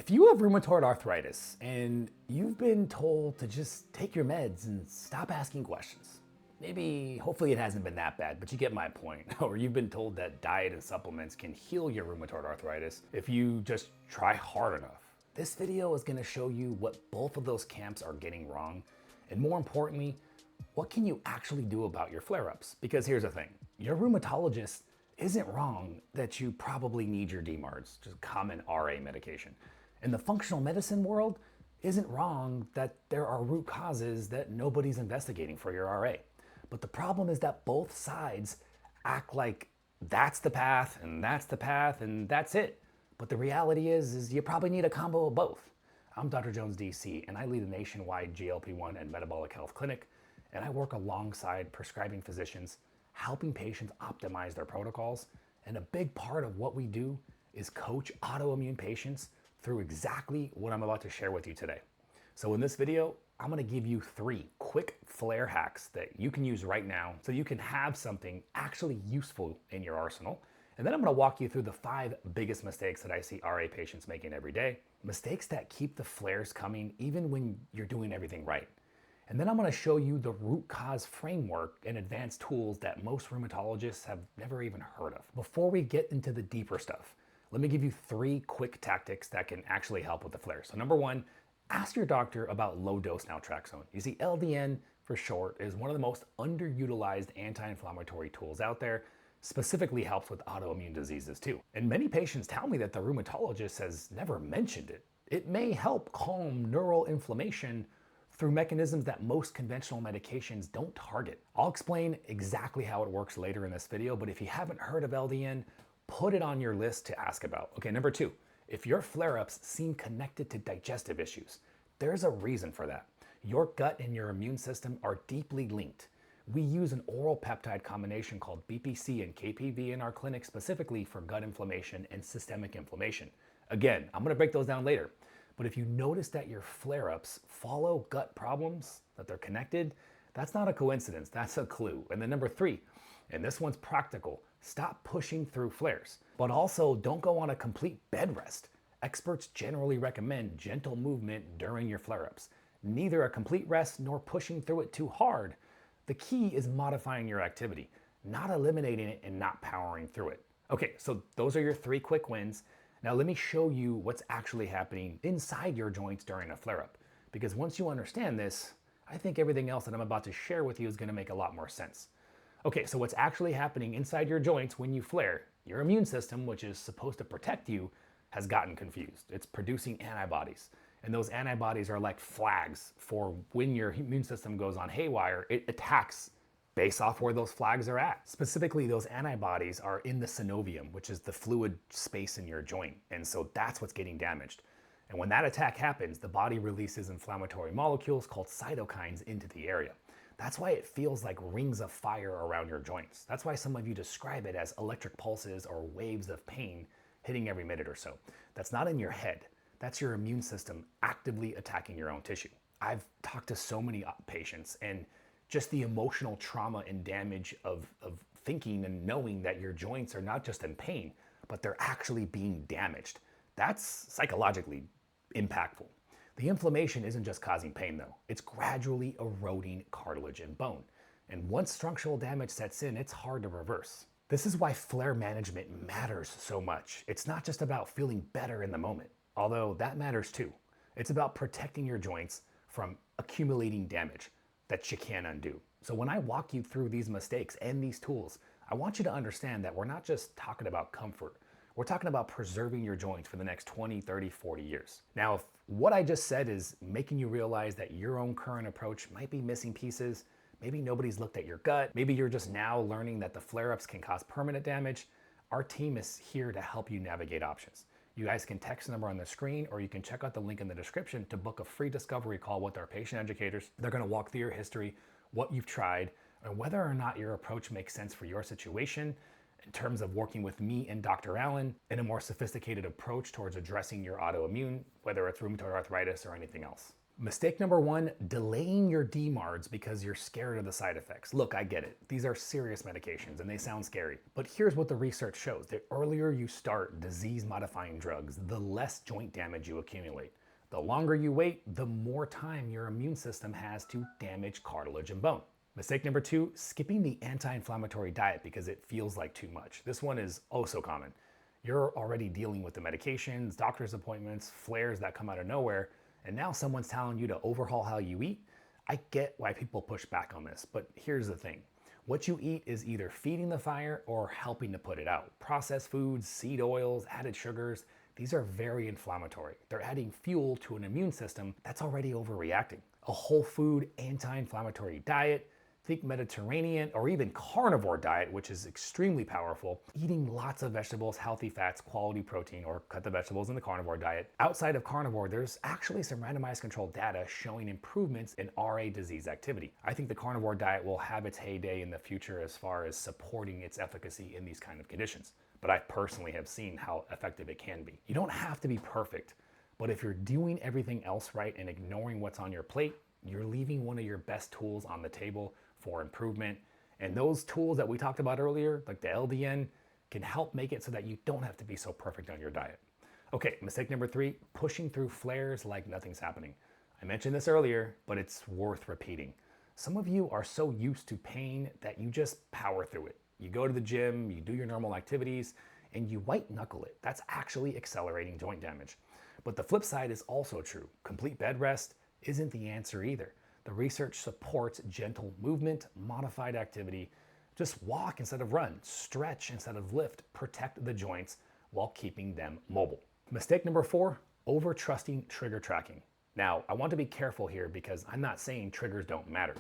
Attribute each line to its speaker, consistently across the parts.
Speaker 1: If you have rheumatoid arthritis and you've been told to just take your meds and stop asking questions, maybe, hopefully it hasn't been that bad, but you get my point. Or you've been told that diet and supplements can heal your rheumatoid arthritis if you just try hard enough. This video is gonna show you what both of those camps are getting wrong, and more importantly, what can you actually do about your flare-ups? Because here's the thing, your rheumatologist isn't wrong that you probably need your DMARDs, just common RA medication. And the functional medicine world isn't wrong that there are root causes that nobody's investigating for your RA. But the problem is that both sides act like that's the path and that's the path and that's it. But the reality is you probably need a combo of both. I'm Dr. Jones, DC, and I lead a nationwide GLP-1 and metabolic health clinic, and I work alongside prescribing physicians, helping patients optimize their protocols. And a big part of what we do is coach autoimmune patients through exactly what I'm about to share with you today. So in this video, I'm gonna give you 3 quick flare hacks that you can use right now so you can have something actually useful in your arsenal. And then I'm gonna walk you through the 5 biggest mistakes that I see RA patients making every day. Mistakes that keep the flares coming even when you're doing everything right. And then I'm gonna show you the root cause framework and advanced tools that most rheumatologists have never even heard of. Before we get into the deeper stuff, let me give you 3 quick tactics that can actually help with the flares. So number 1, ask your doctor about low-dose naltrexone. You see, LDN for short is one of the most underutilized anti-inflammatory tools out there, specifically helps with autoimmune diseases too. And many patients tell me that the rheumatologist has never mentioned it. It may help calm neural inflammation through mechanisms that most conventional medications don't target. I'll explain exactly how it works later in this video, but if you haven't heard of LDN, put it on your list to ask about. Okay, number 2, if your flare-ups seem connected to digestive issues, there's a reason for that. Your gut and your immune system are deeply linked. We use an oral peptide combination called BPC and KPV in our clinic specifically for gut inflammation and systemic inflammation. Again, I'm gonna break those down later. But if you notice that your flare-ups follow gut problems, that they're connected, that's not a coincidence, that's a clue. And then number 3, and this one's practical, stop pushing through flares. But also don't go on a complete bed rest. Experts generally recommend gentle movement during your flare-ups. Neither a complete rest nor pushing through it too hard. The key is modifying your activity, not eliminating it and not powering through it. Okay, so those are your 3 quick wins. Now let me show you what's actually happening inside your joints during a flare-up. Because once you understand this, I think everything else that I'm about to share with you is gonna make a lot more sense. Okay, so what's actually happening inside your joints when you flare, your immune system, which is supposed to protect you, has gotten confused. It's producing antibodies. And those antibodies are like flags for when your immune system goes on haywire, it attacks based off where those flags are at. Specifically, those antibodies are in the synovium, which is the fluid space in your joint. And so that's what's getting damaged. And when that attack happens, the body releases inflammatory molecules called cytokines into the area. That's why it feels like rings of fire around your joints. That's why some of you describe it as electric pulses or waves of pain hitting every minute or so. That's not in your head. That's your immune system actively attacking your own tissue. I've talked to so many patients, and just the emotional trauma and damage of thinking and knowing that your joints are not just in pain, but they're actually being damaged. That's psychologically impactful. The inflammation isn't just causing pain though, it's gradually eroding cartilage and bone. And once structural damage sets in, it's hard to reverse. This is why flare management matters so much. It's not just about feeling better in the moment, although that matters too. It's about protecting your joints from accumulating damage that you can't undo. So when I walk you through these mistakes and these tools, I want you to understand that we're not just talking about comfort. We're talking about preserving your joints for the next 20, 30, 40 years. Now, if what I just said is making you realize that your own current approach might be missing pieces, maybe nobody's looked at your gut, maybe you're just now learning that the flare-ups can cause permanent damage, our team is here to help you navigate options. You guys can text the number on the screen, or you can check out the link in the description to book a free discovery call with our patient educators. They're gonna walk through your history, what you've tried, and whether or not your approach makes sense for your situation in terms of working with me and Dr. Allen in a more sophisticated approach towards addressing your autoimmune, whether it's rheumatoid arthritis or anything else. Mistake number one, delaying your DMARDs because you're scared of the side effects. Look, I get it. These are serious medications and they sound scary. But here's what the research shows. The earlier you start disease-modifying drugs, the less joint damage you accumulate. The longer you wait, the more time your immune system has to damage cartilage and bone. Mistake number two, skipping the anti-inflammatory diet because it feels like too much. This one is oh so common. You're already dealing with the medications, doctor's appointments, flares that come out of nowhere, and now someone's telling you to overhaul how you eat. I get why people push back on this, but here's the thing. What you eat is either feeding the fire or helping to put it out. Processed foods, seed oils, added sugars, these are very inflammatory. They're adding fuel to an immune system that's already overreacting. A whole food, anti-inflammatory diet, think Mediterranean or even carnivore diet, which is extremely powerful. Eating lots of vegetables, healthy fats, quality protein, or cut the vegetables in the carnivore diet. Outside of carnivore, there's actually some randomized controlled data showing improvements in RA disease activity. I think the carnivore diet will have its heyday in the future as far as supporting its efficacy in these kind of conditions. But I personally have seen how effective it can be. You don't have to be perfect, but if you're doing everything else right and ignoring what's on your plate, you're leaving one of your best tools on the table for improvement. And those tools that we talked about earlier, like the LDN, can help make it so that you don't have to be so perfect on your diet. Okay, mistake number three, pushing through flares like nothing's happening. I mentioned this earlier, but it's worth repeating. Some of you are so used to pain that you just power through it. You go to the gym, you do your normal activities, and you white knuckle it. That's actually accelerating joint damage. But the flip side is also true. Complete bed rest isn't the answer either. The research supports gentle movement, modified activity. Just walk instead of run, stretch instead of lift, protect the joints while keeping them mobile. Mistake number four, over trusting trigger tracking. Now, I want to be careful here because I'm not saying triggers don't matter.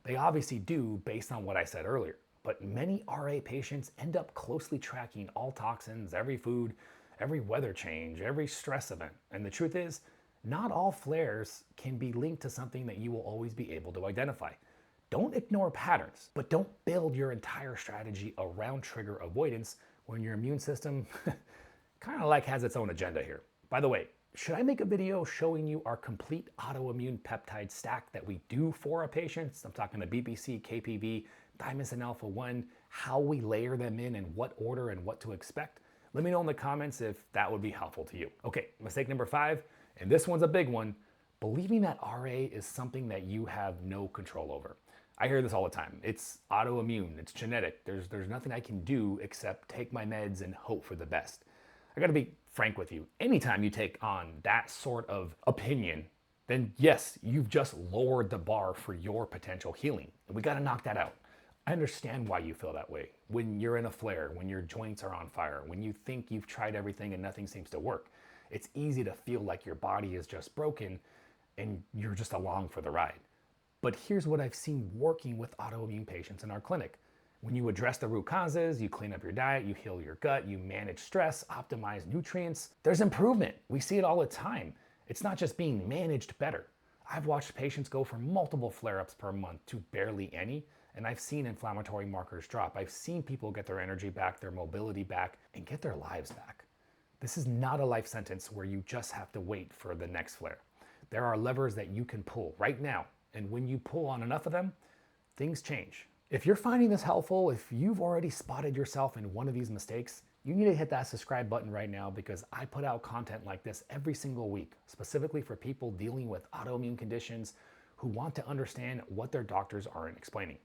Speaker 1: They obviously do based on what I said earlier, but many RA patients end up closely tracking all toxins, every food, every weather change, every stress event. And the truth is, not all flares can be linked to something that you will always be able to identify. Don't ignore patterns, but don't build your entire strategy around trigger avoidance when your immune system kind of like has its own agenda here. By the way, should I make a video showing you our complete autoimmune peptide stack that we do for our patients? I'm talking the BPC, KPV, thymosin alpha-1, how we layer them in what order and what to expect. Let me know in the comments if that would be helpful to you. Okay, mistake number five, and this one's a big one, believing that RA is something that you have no control over. I hear this all the time. It's autoimmune, it's genetic. There's nothing I can do except take my meds and hope for the best. I gotta be frank with you. Anytime you take on that sort of opinion, then yes, you've just lowered the bar for your potential healing. And we gotta knock that out. I understand why you feel that way. When you're in a flare, when your joints are on fire, when you think you've tried everything and nothing seems to work, it's easy to feel like your body is just broken and you're just along for the ride. But here's what I've seen working with autoimmune patients in our clinic. When you address the root causes, you clean up your diet, you heal your gut, you manage stress, optimize nutrients, there's improvement. We see it all the time. It's not just being managed better. I've watched patients go from multiple flare-ups per month to barely any, and I've seen inflammatory markers drop. I've seen people get their energy back, their mobility back, and get their lives back. This is not a life sentence where you just have to wait for the next flare. There are levers that you can pull right now, and when you pull on enough of them, things change. If you're finding this helpful, if you've already spotted yourself in one of these mistakes, you need to hit that subscribe button right now because I put out content like this every single week, specifically for people dealing with autoimmune conditions who want to understand what their doctors aren't explaining.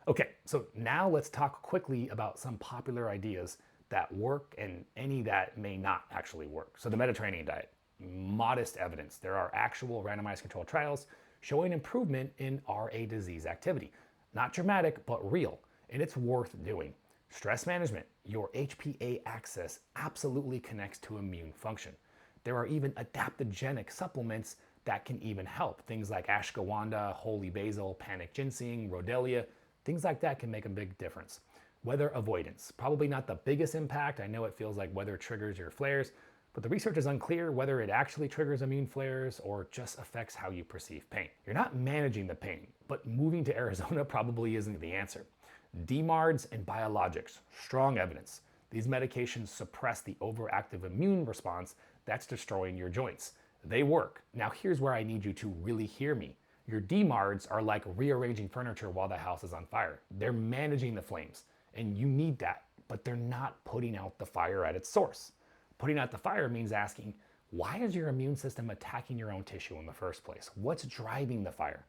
Speaker 1: Okay, so now let's talk quickly about some popular ideas that work and any that may not actually work. So the Mediterranean diet, modest evidence. There are actual randomized controlled trials showing improvement in RA disease activity. Not dramatic, but real, and it's worth doing. Stress management, your HPA axis absolutely connects to immune function. There are even adaptogenic supplements that can even help. Things like ashwagandha, holy basil, panic ginseng, rhodiola, things like that can make a big difference. Weather avoidance, probably not the biggest impact. I know it feels like weather triggers your flares, but the research is unclear whether it actually triggers immune flares or just affects how you perceive pain. You're not managing the pain, but moving to Arizona probably isn't the answer. DMARDs and biologics, strong evidence. These medications suppress the overactive immune response that's destroying your joints. They work. Now here's where I need you to really hear me. Your DMARDs are like rearranging furniture while the house is on fire. They're managing the flames, and you need that, but they're not putting out the fire at its source. Putting out the fire means asking, why is your immune system attacking your own tissue in the first place? What's driving the fire?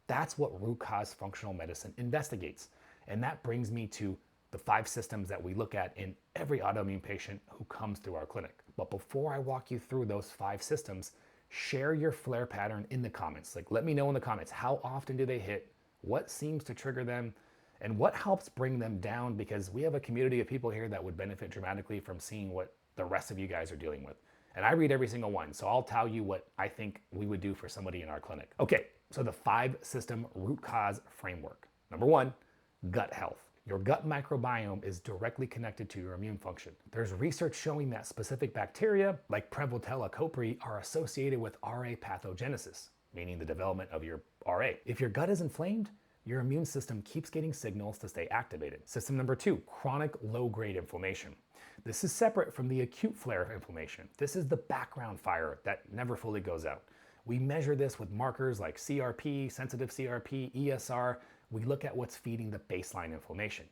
Speaker 1: That's what root cause functional medicine investigates. And that brings me to the 5 systems that we look at in every autoimmune patient who comes through our clinic. But before I walk you through those 5 systems, share your flare pattern in the comments. Like, let me know in the comments, how often do they hit? What seems to trigger them? And what helps bring them down? Because we have a community of people here that would benefit dramatically from seeing what the rest of you guys are dealing with. And I read every single one, so I'll tell you what I think we would do for somebody in our clinic. Okay, so the 5 system root cause framework. Number 1, gut health. Your gut microbiome is directly connected to your immune function. There's research showing that specific bacteria, like Prevotella copri, are associated with RA pathogenesis, meaning the development of your RA. If your gut is inflamed, your immune system keeps getting signals to stay activated. System number 2, chronic low-grade inflammation. This is separate from the acute flare of inflammation. This is the background fire that never fully goes out. We measure this with markers like CRP, sensitive CRP, ESR. We look at what's feeding the baseline inflammation.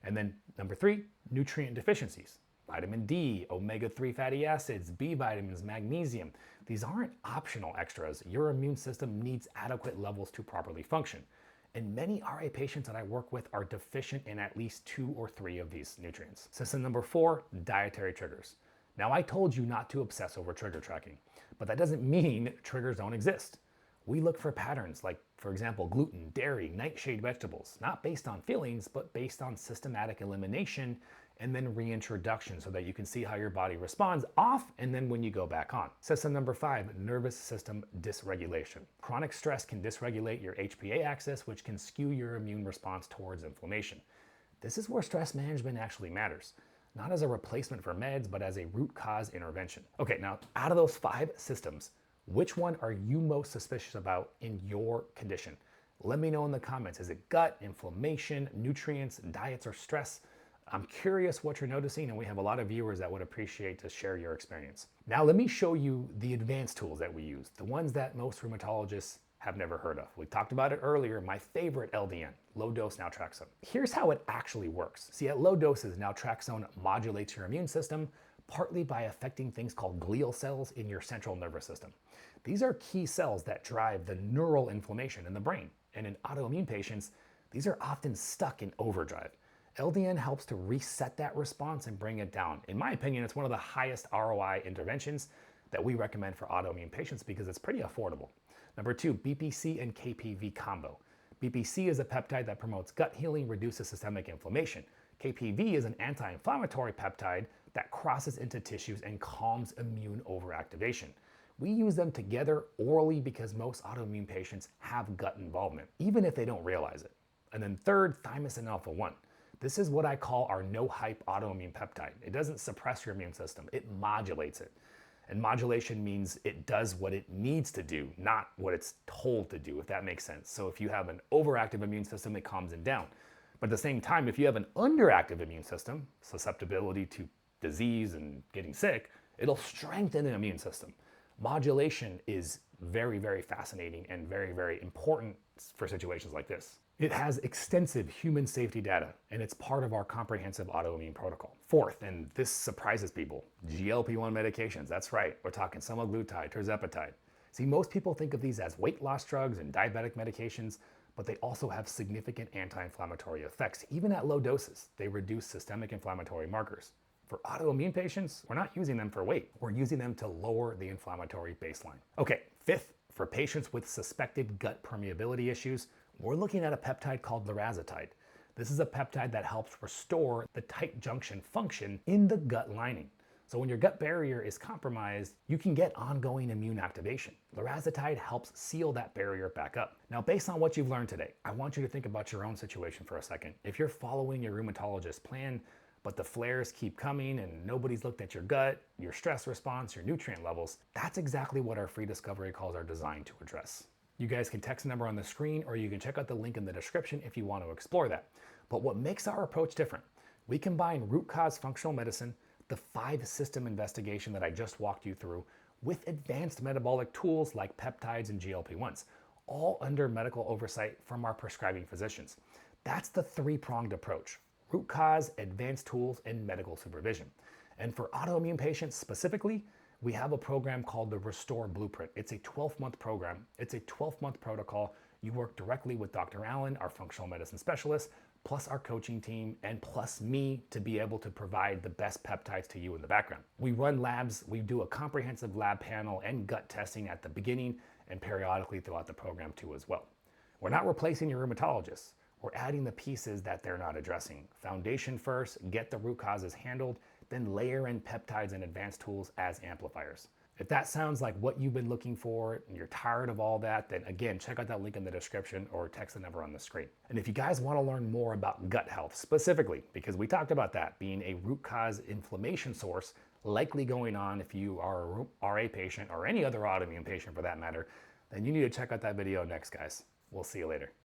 Speaker 1: And then number 3, nutrient deficiencies. Vitamin D, omega-3 fatty acids, B vitamins, magnesium. These aren't optional extras. Your immune system needs adequate levels to properly function. And many RA patients that I work with are deficient in at least 2 or 3 of these nutrients. System number 4, dietary triggers. Now, I told you not to obsess over trigger tracking, but that doesn't mean triggers don't exist. We look for patterns like, for example, gluten, dairy, nightshade vegetables, not based on feelings, but based on systematic elimination and then reintroduction so that you can see how your body responds off and then when you go back on. System number 5, nervous system dysregulation. Chronic stress can dysregulate your HPA axis, which can skew your immune response towards inflammation. This is where stress management actually matters, not as a replacement for meds, but as a root cause intervention. Okay, now out of those 5 systems, which one are you most suspicious about in your condition? Let me know in the comments. Is it gut, inflammation, nutrients, diets, or stress? I'm curious what you're noticing, and we have a lot of viewers that would appreciate to share your experience. Now let me show you the advanced tools that we use, the ones that most rheumatologists have never heard of. We talked about it earlier, my favorite LDN, low dose naltrexone. Here's how it actually works. See, at low doses, naltrexone modulates your immune system, partly by affecting things called glial cells in your central nervous system. These are key cells that drive the neural inflammation in the brain. And in autoimmune patients, these are often stuck in overdrive. LDN helps to reset that response and bring it down. In my opinion, it's one of the highest ROI interventions that we recommend for autoimmune patients because it's pretty affordable. Number 2, BPC and KPV combo. BPC is a peptide that promotes gut healing, reduces systemic inflammation. KPV is an anti-inflammatory peptide that crosses into tissues and calms immune overactivation. We use them together orally because most autoimmune patients have gut involvement, even if they don't realize it. And then 3rd, thymosin alpha-1. This is what I call our no-hype autoimmune peptide. It doesn't suppress your immune system, it modulates it. And modulation means it does what it needs to do, not what it's told to do, if that makes sense. So if you have an overactive immune system, it calms it down. But at the same time, if you have an underactive immune system, susceptibility to disease and getting sick, it'll strengthen the immune system. Modulation is very, very fascinating and very, very important for situations like this. It has extensive human safety data, and it's part of our comprehensive autoimmune protocol. 4th, and this surprises people, GLP-1 medications. That's right, we're talking semaglutide, tirzepatide. See, most people think of these as weight loss drugs and diabetic medications, but they also have significant anti-inflammatory effects. Even at low doses, they reduce systemic inflammatory markers. For autoimmune patients, we're not using them for weight. We're using them to lower the inflammatory baseline. Okay, 5th, for patients with suspected gut permeability issues, we're looking at a peptide called lorazepam. This is a peptide that helps restore the tight junction function in the gut lining. So when your gut barrier is compromised, you can get ongoing immune activation. Lorazepam helps seal that barrier back up. Now, based on what you've learned today, I want you to think about your own situation for a second. If you're following your rheumatologist's plan, but the flares keep coming and nobody's looked at your gut, your stress response, your nutrient levels, that's exactly what our free discovery calls are designed to address. You guys can text the number on the screen, or you can check out the link in the description if you want to explore that. But what makes our approach different? We combine root cause functional medicine, the 5 system investigation that I just walked you through, with advanced metabolic tools like peptides and GLP-1s, all under medical oversight from our prescribing physicians. That's the three-pronged approach: root cause, advanced tools, and medical supervision. And for autoimmune patients specifically, we have a program called the Restore Blueprint. It's a 12-month program. It's a 12-month protocol. You work directly with Dr. Allen, our functional medicine specialist, plus our coaching team, and plus me to be able to provide the best peptides to you in the background. We run labs. We do a comprehensive lab panel and gut testing at the beginning and periodically throughout the program too as well. We're not replacing your rheumatologist. We're adding the pieces that they're not addressing. Foundation first, get the root causes handled, then layer in peptides and advanced tools as amplifiers. If that sounds like what you've been looking for and you're tired of all that, then again, check out that link in the description or text the number on the screen. And if you guys want to learn more about gut health specifically, because we talked about that being a root cause inflammation source likely going on if you are a RA patient or any other autoimmune patient for that matter, then you need to check out that video next, guys. We'll see you later.